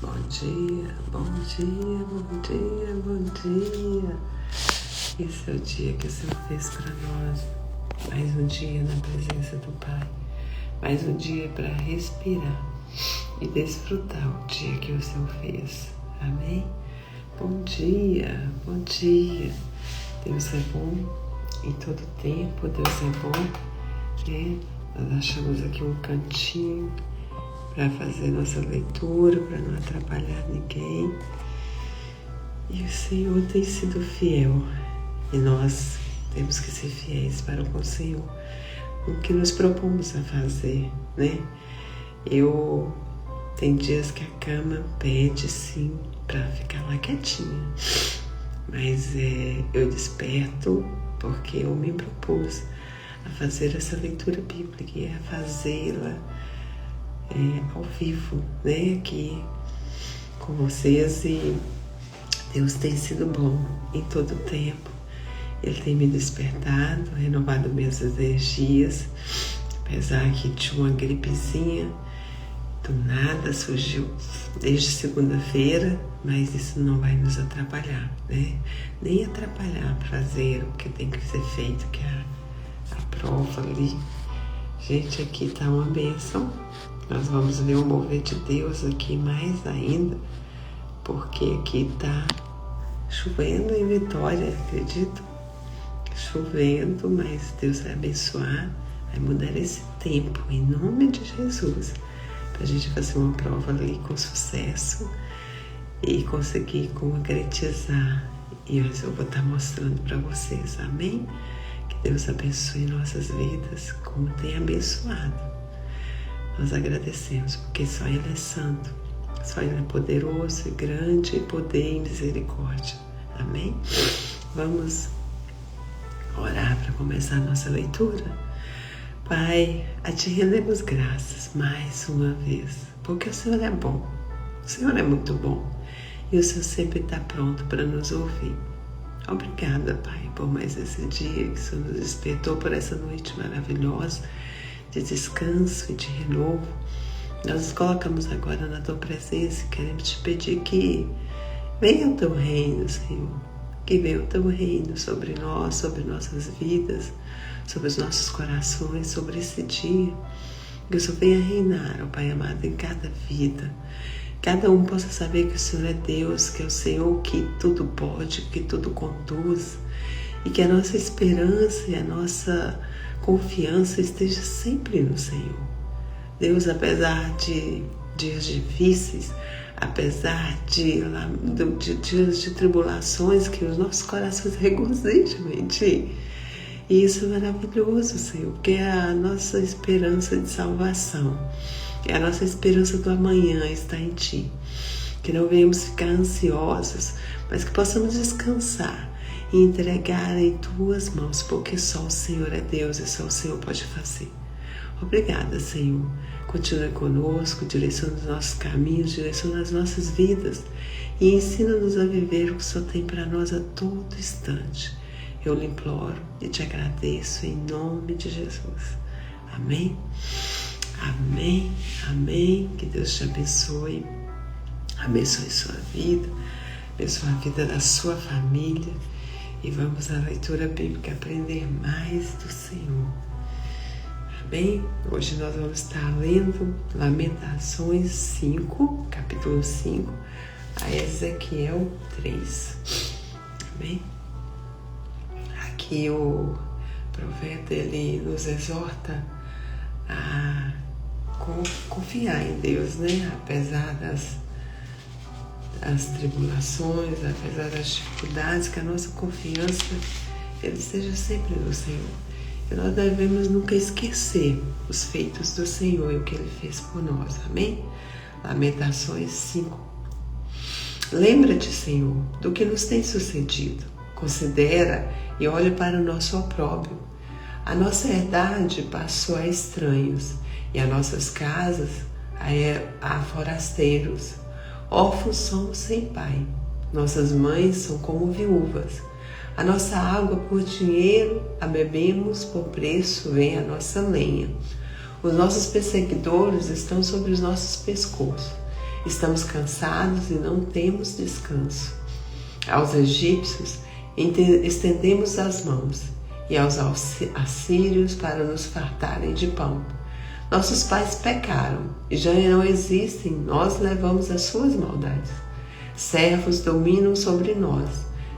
Bom dia, bom dia, bom dia, bom dia. Esse é o dia que o Senhor fez para nós. Mais um dia na presença do Pai. Mais um dia para respirar e desfrutar o dia que o Senhor fez. Amém? Bom dia, bom dia. Deus é bom em todo tempo, Deus é bom. Né? Nós achamos aqui um cantinho para fazer nossa leitura, para não atrapalhar ninguém. E o Senhor tem sido fiel. E nós temos que ser fiéis para com o Senhor. O que nos propomos a fazer, né? Tem dias que a cama pede, sim, para ficar lá quietinha. Mas eu desperto porque eu me propus a fazer essa leitura bíblica e a fazê-la ao vivo, né, aqui com vocês. E Deus tem sido bom em todo o tempo. Ele tem me despertado, renovado minhas energias, apesar que tinha uma gripezinha, do nada surgiu desde segunda-feira, mas isso não vai nos atrapalhar, né? Nem atrapalhar fazer o que tem que ser feito, que é a prova ali. Gente, aqui tá uma bênção. Nós vamos ver o mover de Deus aqui mais ainda, porque aqui tá chovendo em Vitória, acredito. Chovendo, mas Deus vai abençoar, vai mudar esse tempo, em nome de Jesus, pra gente fazer uma prova ali com sucesso e conseguir concretizar. E eu vou estar mostrando para vocês, amém? Que Deus abençoe nossas vidas como tem abençoado. Nós agradecemos, porque só Ele é santo, só Ele é poderoso e grande, em poder e misericórdia. Amém? Vamos orar para começar a nossa leitura. Pai, a Ti rendemos graças mais uma vez, porque o Senhor é bom, o Senhor é muito bom e o Senhor sempre está pronto para nos ouvir. Obrigada, Pai, por mais esse dia que o Senhor nos despertou, por essa noite maravilhosa de descanso e de renovo. Nós nos colocamos agora na Tua presença e queremos Te pedir que venha o Teu reino, Senhor. Que venha o Teu reino sobre nós, sobre nossas vidas, sobre os nossos corações, sobre esse dia. Que o Senhor venha reinar, ó Pai amado, em cada vida. Cada um possa saber que o Senhor é Deus, que é o Senhor que tudo pode, que tudo conduz. E que a nossa esperança e a nossa confiança esteja sempre no Senhor. Deus, apesar de dias difíceis, apesar de dias de tribulações, que os nossos corações regozijam em Ti. E isso é maravilhoso, Senhor, porque é a nossa esperança de salvação, é a nossa esperança do amanhã está em Ti. Que não venhamos ficar ansiosos, mas que possamos descansar e entregar em Tuas mãos, porque só o Senhor é Deus e só o Senhor pode fazer. Obrigada, Senhor. Continue conosco, direciona os nossos caminhos, direciona as nossas vidas e ensina-nos a viver o que o Senhor tem para nós a todo instante. Eu lhe imploro e te agradeço em nome de Jesus. Amém? Amém, amém. Que Deus te abençoe. Abençoe sua vida, abençoe a vida da sua família. E vamos à leitura bíblica aprender mais do Senhor. Bem, hoje nós vamos estar lendo Lamentações 5, capítulo 5, a Ezequiel 3. Amém? Aqui o profeta, ele nos exorta a confiar em Deus, né? Apesar das tribulações, apesar das dificuldades, que a nossa confiança ele seja sempre no Senhor. E nós devemos nunca esquecer os feitos do Senhor e o que Ele fez por nós. Amém? Lamentações 5. Lembra-te, Senhor, do que nos tem sucedido. Considera e olha para o nosso opróbrio. A nossa herdade passou a estranhos e as nossas casas a forasteiros. Órfãos somos sem pai. Nossas mães são como viúvas. A nossa água por dinheiro a bebemos, por preço vem a nossa lenha. Os nossos perseguidores estão sobre os nossos pescoços. Estamos cansados e não temos descanso. Aos egípcios estendemos as mãos e aos assírios para nos fartarem de pão. Nossos pais pecaram e já não existem, nós levamos as suas maldades. Servos dominam sobre nós,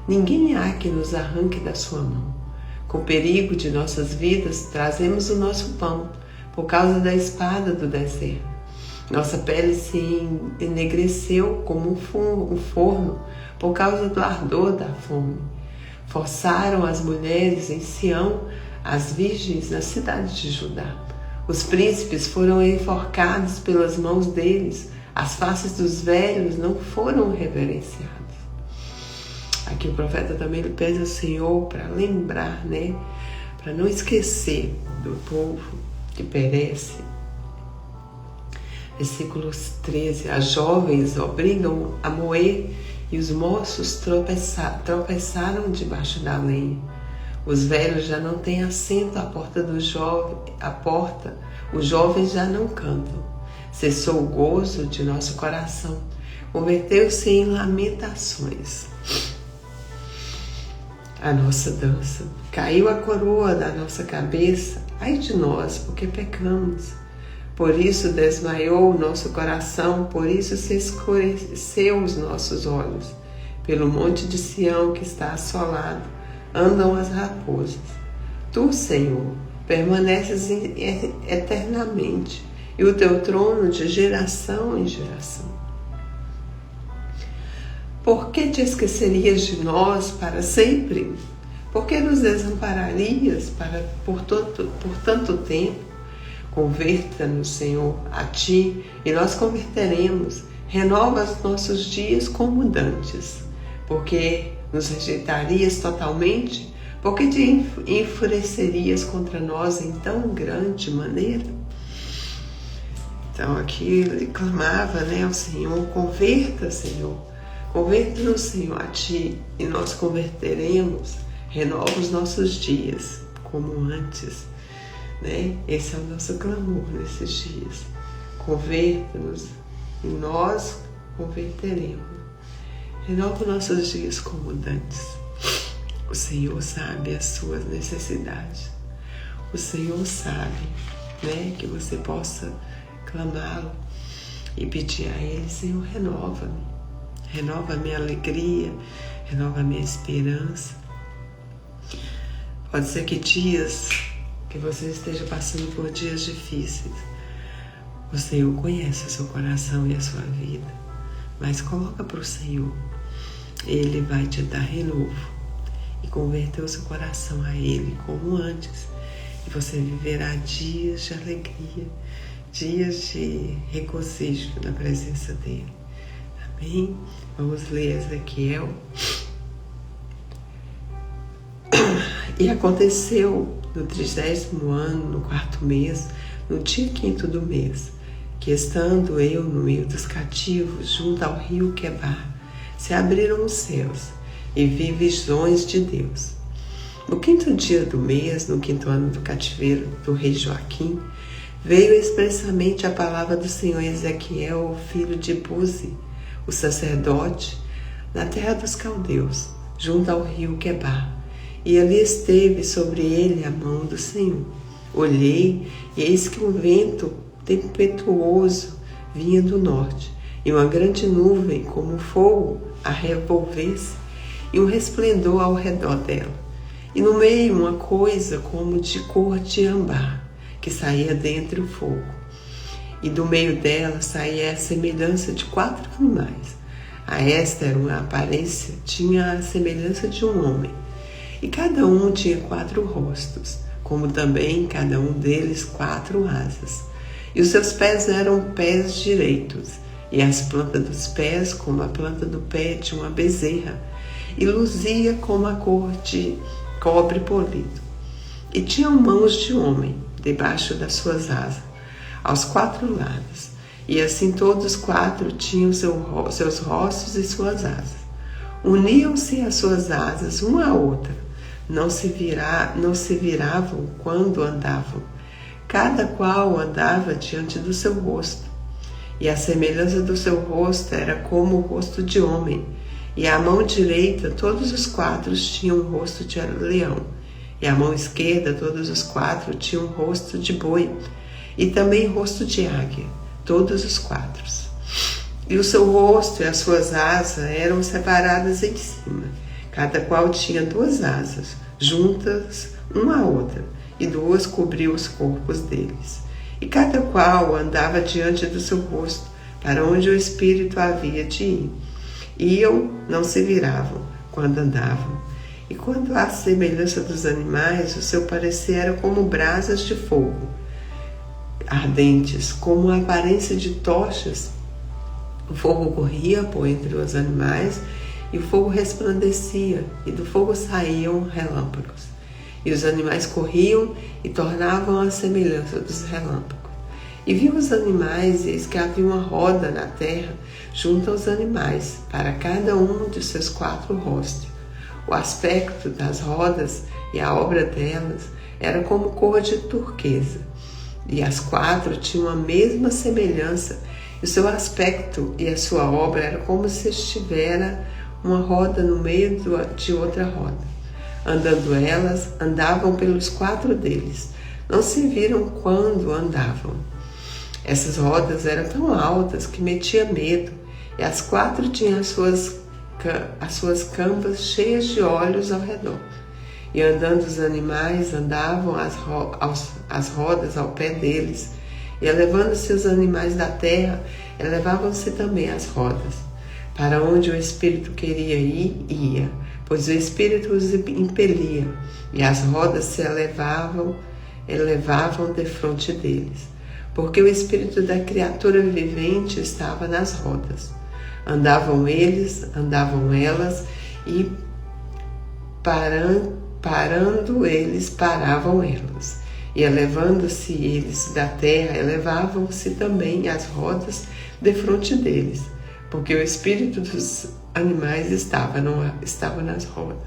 ninguém há que nos arranque da sua mão. Com perigo de nossas vidas, trazemos o nosso pão, por causa da espada do deserto. Nossa pele se enegreceu como um forno, por causa do ardor da fome. Forçaram as mulheres em Sião, as virgens na cidade de Judá. Os príncipes foram enforcados pelas mãos deles, as faces dos velhos não foram reverenciadas. Aqui o profeta também pede ao Senhor para lembrar, para não esquecer do povo que perece. Versículos 13, as jovens obrigam a moer e os moços tropeçaram debaixo da lenha. Os velhos já não têm assento à porta os jovens já não cantam. Cessou o gozo de nosso coração, converteu-se em lamentações. A nossa dança, caiu a coroa da nossa cabeça, ai de nós, porque pecamos. Por isso desmaiou o nosso coração, por isso se escureceu os nossos olhos. Pelo monte de Sião que está assolado, andam as raposas. Tu, Senhor, permaneces eternamente, e o teu trono de geração em geração. Por que te esquecerias de nós para sempre? Por que nos desampararias por tanto tempo? Converta-nos, Senhor, a Ti, e nós converteremos. Renova os nossos dias como dantes. Porque nos rejeitarias totalmente? Porque te enfurecerias contra nós em tão grande maneira? Então aqui ele clamava, ao Senhor, converta, Senhor. Converta-nos, Senhor, a Ti, e nós converteremos. Renova os nossos dias como antes. Esse é o nosso clamor nesses dias. Converta-nos e nós converteremos. Renova nossos dias como dantes. O Senhor sabe as suas necessidades. O Senhor sabe, que você possa clamá-lo e pedir a Ele: Senhor, renova-me. Renova a minha alegria, renova a minha esperança. Pode ser que você esteja passando por dias difíceis. O Senhor conhece o seu coração e a sua vida, mas coloca para o Senhor. Ele vai te dar renovo e converter o seu coração a Ele como antes. E você viverá dias de alegria, dias de regozijo na presença dEle. Amém? Vamos ler Ezequiel. E aconteceu no 30º ano, no 4º mês, no dia 5º do mês, que estando eu no meio dos cativos, junto ao rio Quebar, se abriram os céus e vi visões de Deus. No 5º dia do mês, no 5º ano do cativeiro do rei Joaquim, veio expressamente a palavra do Senhor Ezequiel, o filho de Buzi, o sacerdote, na terra dos caldeus, junto ao rio Quebar. E ali esteve sobre ele a mão do Senhor. Olhei, e eis que um vento tempestuoso vinha do norte, e uma grande nuvem, como fogo, a revolver-se, e um resplendor ao redor dela. E no meio uma coisa como de cor de ambar, que saía dentre o fogo. E do meio dela saía a semelhança de 4 animais. A esta era uma aparência, tinha a semelhança de um homem. E cada um tinha 4 rostos, como também cada um deles 4 asas. E os seus pés eram pés direitos, e as plantas dos pés como a planta do pé de uma bezerra, e luzia como a cor de cobre polido. E tinham mãos de homem debaixo das suas asas, aos 4 lados, e assim todos os 4 tinham seus rostos e suas asas. Uniam-se as suas asas uma à outra, não se viravam quando andavam, cada qual andava diante do seu rosto. e a semelhança do seu rosto era como o rosto de homem, e a mão direita todos os quatro tinham o rosto de leão, e a mão esquerda todos os quatro tinham o rosto de boi, e também rosto de águia, todos os quatro. E o seu rosto e as suas asas eram separadas em cima, cada qual tinha 2 asas, juntas uma à outra, e 2 cobriam os corpos deles. E cada qual andava diante do seu rosto, para onde o Espírito havia de ir. Iam, não se viravam, quando andavam. E quando à semelhança dos animais, o seu parecer era como brasas de fogo, ardentes, como a aparência de tochas. O fogo corria por entre os animais, e o fogo resplandecia, e do fogo saíam relâmpagos. E os animais corriam e tornavam a semelhança dos relâmpagos. E viu os animais, e eis que havia uma roda na terra, junto aos animais, para cada um de seus 4 rostos. O aspecto das rodas e a obra delas era como cor de turquesa. E as 4 tinham a mesma semelhança, e o seu aspecto e a sua obra era como se estivera uma roda no meio de outra roda. Andando elas, andavam pelos 4 deles. Não se viram quando andavam. Essas rodas eram tão altas que metia medo, e as 4 tinham as suas camas cheias de olhos ao redor. E andando os animais, andavam as rodas ao pé deles, e elevando-se os animais da terra, elevavam-se também as rodas. Para onde o Espírito queria ir, ia, pois o Espírito os impelia, e as rodas se elevavam defronte deles, porque o Espírito da criatura vivente estava nas rodas. Andavam eles, andavam elas, e parando eles, paravam elas. E elevando-se eles da terra, elevavam-se também as rodas defronte deles, porque o espírito dos animais estava nas rodas.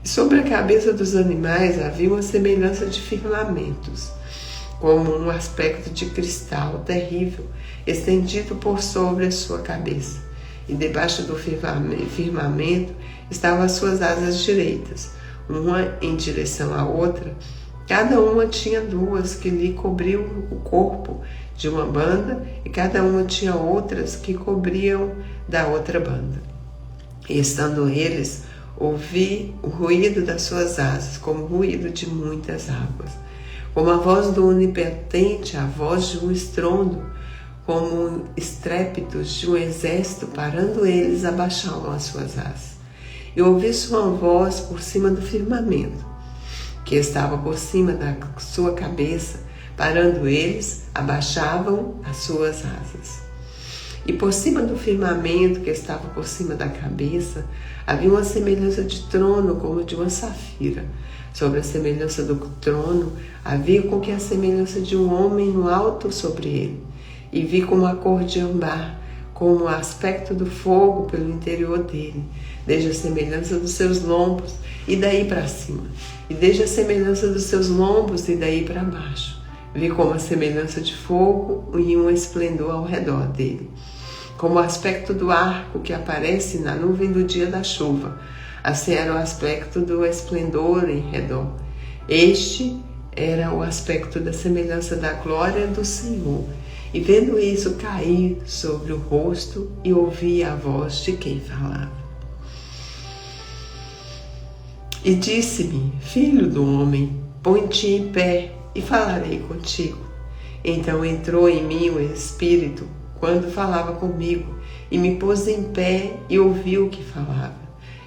E sobre a cabeça dos animais havia uma semelhança de firmamentos, como um aspecto de cristal terrível, estendido por sobre a sua cabeça. E debaixo do firmamento estavam as suas asas direitas, uma em direção à outra. Cada uma tinha 2 que lhe cobriam o corpo de uma banda, e cada uma tinha outras que cobriam da outra banda. E estando eles, ouvi o ruído das suas asas, como o ruído de muitas águas, como a voz do onipotente, a voz de um estrondo, como estrépitos de um exército. Parando eles, abaixavam as suas asas. E ouvi sua voz por cima do firmamento, que estava por cima da sua cabeça. Parando eles, abaixavam as suas asas. E por cima do firmamento, que estava por cima da cabeça, havia uma semelhança de trono, como de uma safira. Sobre a semelhança do trono, havia com que a semelhança de um homem no alto sobre ele. E vi como a cor de âmbar, como o aspecto do fogo pelo interior dele, desde a semelhança dos seus lombos e daí para cima, e desde a semelhança dos seus lombos e daí para baixo. Vi como a semelhança de fogo e um esplendor ao redor dele, como o aspecto do arco que aparece na nuvem do dia da chuva. Assim era o aspecto do esplendor em redor. Este era o aspecto da semelhança da glória do Senhor. E vendo isso, caí sobre o rosto e ouvi a voz de quem falava. E disse-me: Filho do homem, põe-te em pé e falarei contigo. Então entrou em mim o Espírito quando falava comigo, e me pôs em pé e ouvi o que falava.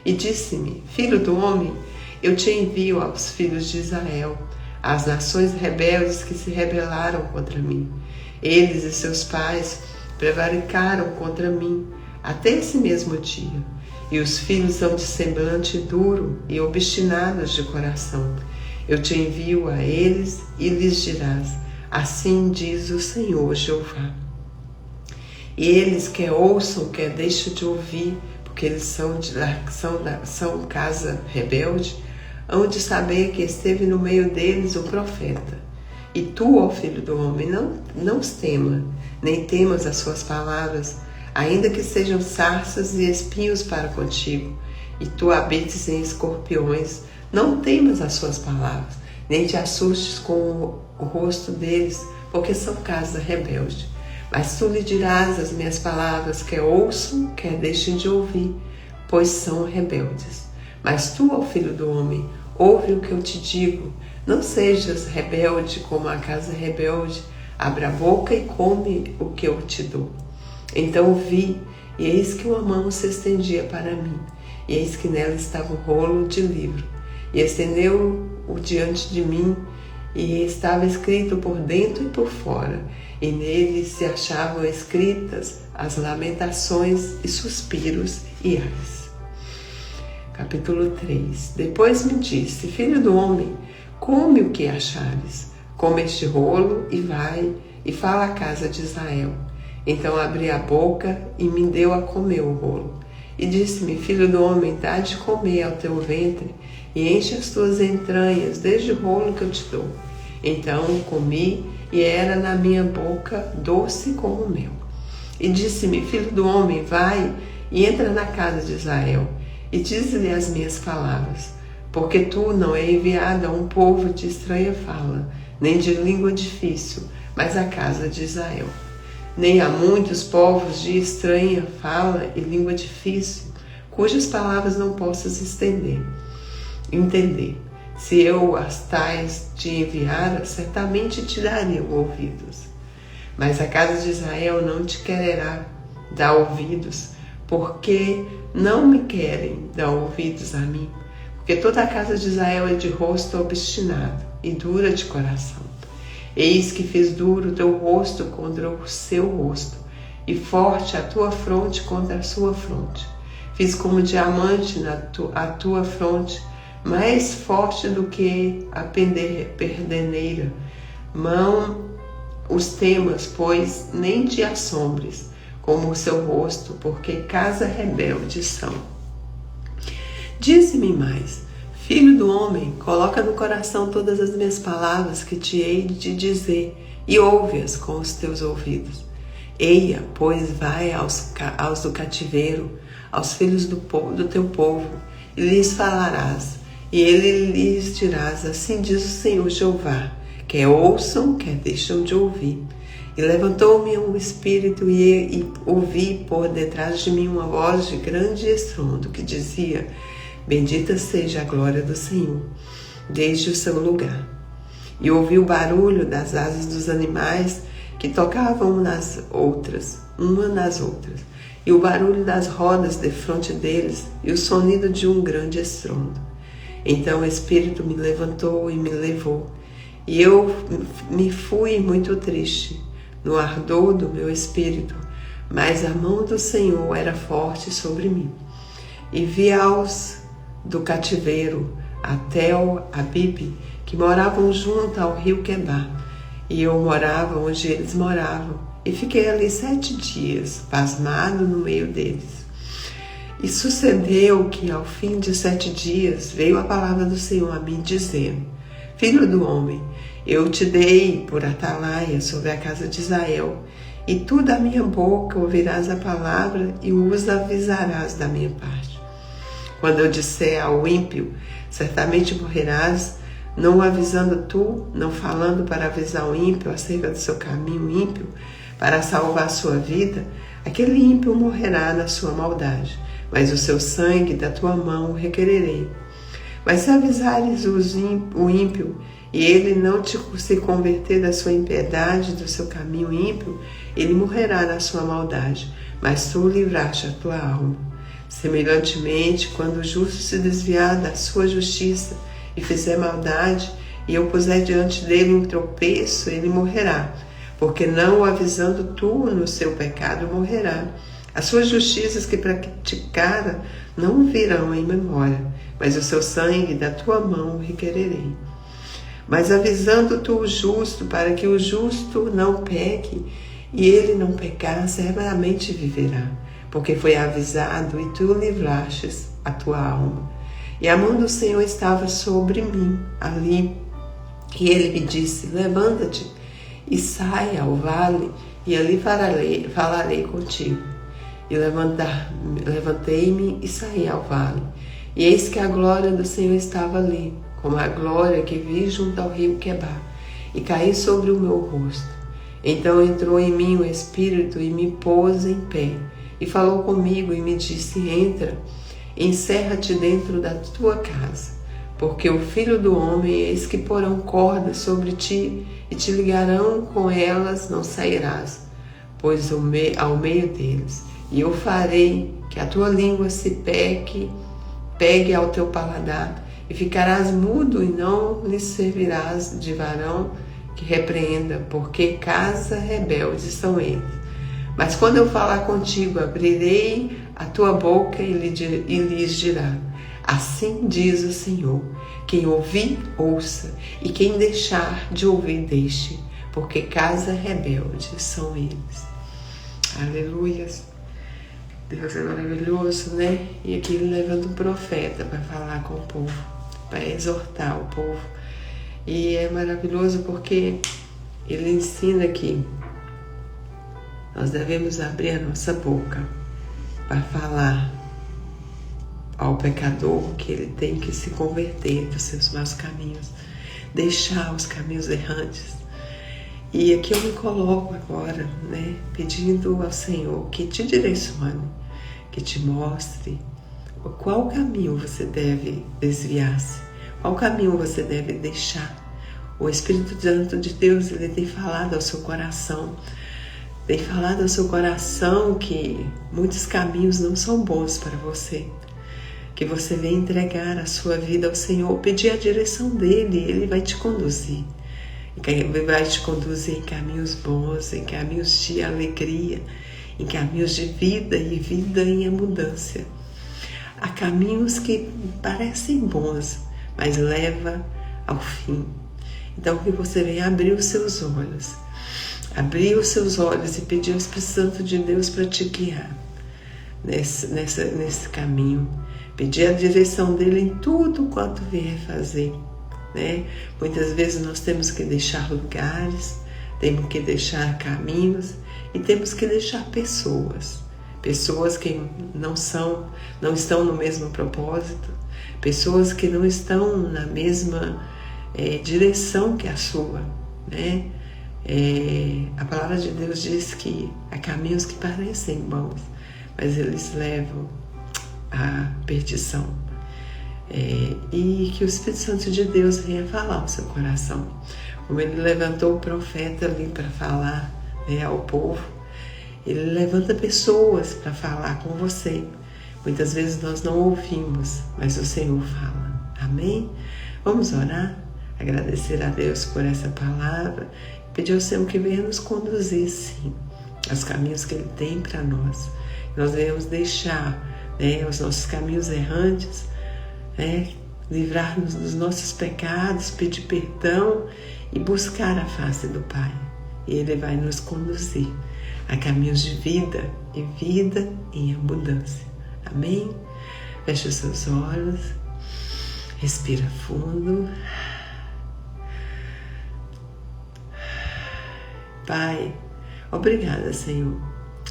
E disse-me: Filho do homem, eu te envio aos filhos de Israel, às nações rebeldes que se rebelaram contra mim. Eles e seus pais prevaricaram contra mim até esse mesmo dia. E os filhos são de semblante duro e obstinados de coração. Eu te envio a eles e lhes dirás: assim diz o Senhor Jeová. E eles quer ouçam, quer deixem de ouvir, porque eles são casa rebelde, hão de saber que esteve no meio deles o profeta. E tu, ó filho do homem, não os tema, nem temas as suas palavras, ainda que sejam sarças e espinhos para contigo, e tu habites em escorpiões. Não temas as suas palavras, nem te assustes com o rosto deles, porque são casa rebelde. Mas tu lhe dirás as minhas palavras, quer ouçam, quer deixem de ouvir, pois são rebeldes. Mas tu, ó filho do homem, ouve o que eu te digo. Não sejas rebelde como a casa rebelde. Abre a boca e come o que eu te dou. Então vi, e eis que uma mão se estendia para mim, e eis que nela estava um rolo de livro. E estendeu-o diante de mim, e estava escrito por dentro e por fora, e nele se achavam escritas as lamentações e suspiros e ais. Capítulo 3. Depois me disse: filho do homem, come o que achares, come este rolo e vai e fala à casa de Israel. Então abri a boca e me deu a comer o rolo. E disse-me: filho do homem, dá de comer ao teu ventre e enche as tuas entranhas desde o rolo que eu te dou. Então comi, e era na minha boca doce como mel. E disse-me: filho do homem, vai e entra na casa de Israel, e diz-lhe as minhas palavras, porque tu não é enviado a um povo de estranha fala, nem de língua difícil, mas à casa de Israel. Nem há muitos povos de estranha fala e língua difícil, cujas palavras não possas entender. Se eu as tais te enviara, certamente te dariam ouvidos. Mas a casa de Israel não te quererá dar ouvidos, porque não me querem dar ouvidos a mim. Porque toda a casa de Israel é de rosto obstinado e dura de coração. Eis que fiz duro o teu rosto contra o seu rosto, e forte a tua fronte contra a sua fronte. Fiz como diamante a tua fronte, mais forte do que a perdeneira. Não os temas, pois nem te assombres, como o seu rosto, porque casa rebelde são. Dize-me mais: filho do homem, coloca no coração todas as minhas palavras que te hei de dizer, e ouve-as com os teus ouvidos. Eia, pois vai aos do cativeiro, aos filhos do teu povo, e lhes falarás, e ele lhes dirás: assim diz o Senhor Jeová, quer ouçam, quer deixam de ouvir. E levantou-me um espírito, e ouvi por detrás de mim uma voz de grande estrondo, que dizia: bendita seja a glória do Senhor, desde o seu lugar. E ouvi o barulho das asas dos animais que tocavam uma nas outras, e o barulho das rodas defronte deles, e o sonido de um grande estrondo. Então o Espírito me levantou e me levou, e eu me fui muito triste, no ardor do meu espírito, mas a mão do Senhor era forte sobre mim. E vi aos do cativeiro, até o Abibe, que moravam junto ao rio Quebar, e eu morava onde eles moravam, e fiquei ali 7 dias, pasmado no meio deles. E sucedeu que ao fim de 7 dias veio a palavra do Senhor a mim, dizendo: filho do homem, eu te dei por atalaia sobre a casa de Israel, e tu da minha boca ouvirás a palavra e os avisarás da minha parte. Quando eu disser ao ímpio: certamente morrerás, não o avisando tu, não falando para avisar o ímpio acerca do seu caminho ímpio, para salvar a sua vida, aquele ímpio morrerá na sua maldade, mas o seu sangue da tua mão requererei. Mas se avisares o ímpio, e ele não se converter da sua impiedade, do seu caminho ímpio, ele morrerá na sua maldade, mas tu livraste a tua alma. Semelhantemente, quando o justo se desviar da sua justiça e fizer maldade, e eu puser diante dele um tropeço, ele morrerá, porque não o avisando tu no seu pecado morrerá. As suas justiças que praticara não virão em memória, mas o seu sangue da tua mão requererei. Mas avisando tu o justo, para que o justo não peque, e ele não pecar, certamente viverá, porque foi avisado e tu livrastes a tua alma. E a mão do Senhor estava sobre mim, ali, e ele me disse: levanta-te e saia ao vale, e ali falarei contigo. E levantei-me e saí ao vale. E eis que a glória do Senhor estava ali, como a glória que vi junto ao rio Quebar, e caí sobre o meu rosto. Então entrou em mim o Espírito e me pôs em pé, e falou comigo e me disse: entra, encerra-te dentro da tua casa, porque o Filho do Homem eis que porão cordas sobre ti, e te ligarão com elas, não sairás, pois ao meio deles. E eu farei que a tua língua se pegue ao teu paladar, e ficarás mudo, e não lhe servirás de varão que repreenda, porque casa rebelde são eles. Mas quando eu falar contigo, abrirei a tua boca e lhes dirá: assim diz o Senhor, quem ouvir, ouça, e quem deixar de ouvir, deixe, porque casa rebelde são eles. Aleluias. Deus é maravilhoso, né? E aqui ele levanta um profeta para falar com o povo, para exortar o povo. E é maravilhoso porque ele ensina que nós devemos abrir a nossa boca para falar ao pecador que ele tem que se converter dos seus maus caminhos, deixar os caminhos errantes. E aqui eu me coloco agora, né, pedindo ao Senhor que te direcione, que te mostre qual caminho você deve desviar-se, qual caminho você deve deixar. O Espírito Santo de Deus, ele tem falado ao seu coração, que muitos caminhos não são bons para você, que você vem entregar a sua vida ao Senhor, pedir a direção dele, ele vai te conduzir. Ele vai te conduzir em caminhos bons, em caminhos de alegria, em caminhos de vida e vida em abundância. Há caminhos que parecem bons, mas levam ao fim. Então que você venha abrir os seus olhos e pedir ao Espírito Santo de Deus para te guiar nesse caminho. Pedir a direção dele em tudo quanto vier fazer, né? Muitas vezes nós temos que deixar lugares, temos que deixar caminhos e temos que deixar pessoas que não estão no mesmo propósito, pessoas que não estão na mesma direção que a sua, né? A palavra de Deus diz que há caminhos que parecem bons, mas eles levam à perdição. E que o Espírito Santo de Deus venha falar ao seu coração, como ele levantou o profeta ali para falar, né, ao povo. Ele levanta pessoas para falar com você. Muitas vezes nós não ouvimos, mas o Senhor fala. Amém? Vamos orar, agradecer a Deus por essa palavra, pedir ao Senhor que venha nos conduzir, sim, aos caminhos que Ele tem para nós. Nós devemos deixar, né, os nossos caminhos errantes, livrar-nos dos nossos pecados, pedir perdão e buscar a face do Pai. E Ele vai nos conduzir a caminhos de vida e vida em abundância. Amém? Feche os seus olhos, respira fundo. Pai, obrigada, Senhor.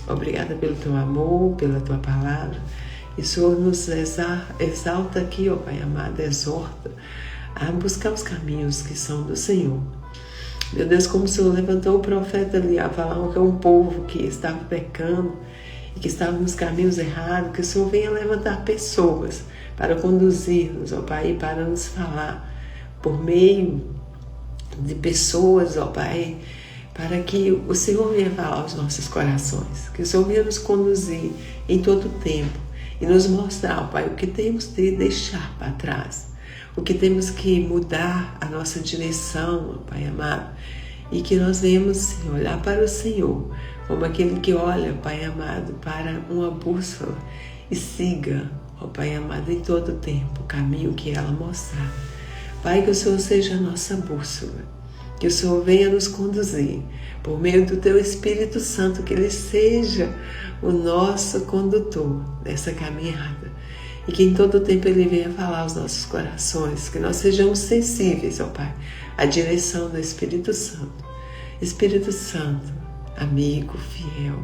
Obrigada pelo Teu amor, pela Tua palavra. E o Senhor nos exalta aqui, ó Pai amado, exorta a buscar os caminhos que são do Senhor. Meu Deus, como o Senhor levantou o profeta ali a falar que é um povo que estava pecando e que estava nos caminhos errados, que o Senhor venha levantar pessoas para conduzir-nos, ó Pai, e para nos falar por meio de pessoas, ó Pai, para que o Senhor venha falar aos nossos corações, que o Senhor venha nos conduzir em todo o tempo e nos mostrar, ó Pai, o que temos de deixar para trás, o que temos que mudar a nossa direção, ó Pai amado, e que nós venhamos, sim, olhar para o Senhor como aquele que olha, Pai amado, para uma bússola e siga, ó Pai amado, em todo o tempo o caminho que ela mostrar. Pai, que o Senhor seja a nossa bússola, que o Senhor venha nos conduzir por meio do Teu Espírito Santo, que Ele seja o nosso condutor dessa caminhada e que em todo o tempo Ele venha falar aos nossos corações, que nós sejamos sensíveis, ó Pai, à direção do Espírito Santo. Espírito Santo, amigo fiel.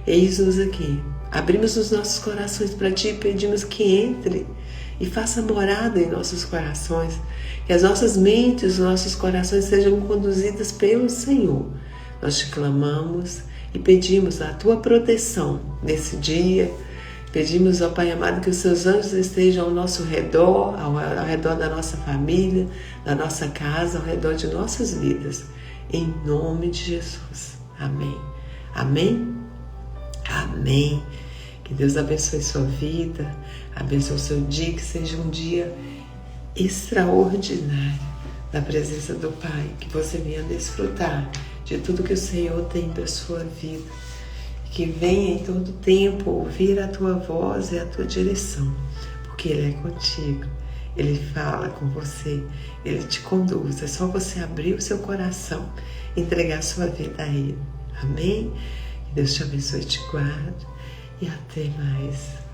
Eis-nos aqui. Abrimos os nossos corações para Ti e pedimos que entre e faça morada em nossos corações. Que as nossas mentes, os nossos corações sejam conduzidas pelo Senhor. Nós te clamamos e pedimos a Tua proteção nesse dia. Pedimos ao Pai amado que os Seus anjos estejam ao nosso redor, ao redor da nossa família, da nossa casa, ao redor de nossas vidas. Em nome de Jesus. Amém. Amém? Amém. Que Deus abençoe sua vida, abençoe o seu dia, que seja um dia extraordinário na presença do Pai, que você venha desfrutar de tudo que o Senhor tem para a sua vida, que venha em todo tempo ouvir a tua voz e a tua direção, porque Ele é contigo, Ele fala com você, Ele te conduz, é só você abrir o seu coração, entregar a sua vida a Ele. Amém? Que Deus te abençoe e te guarde, e até mais.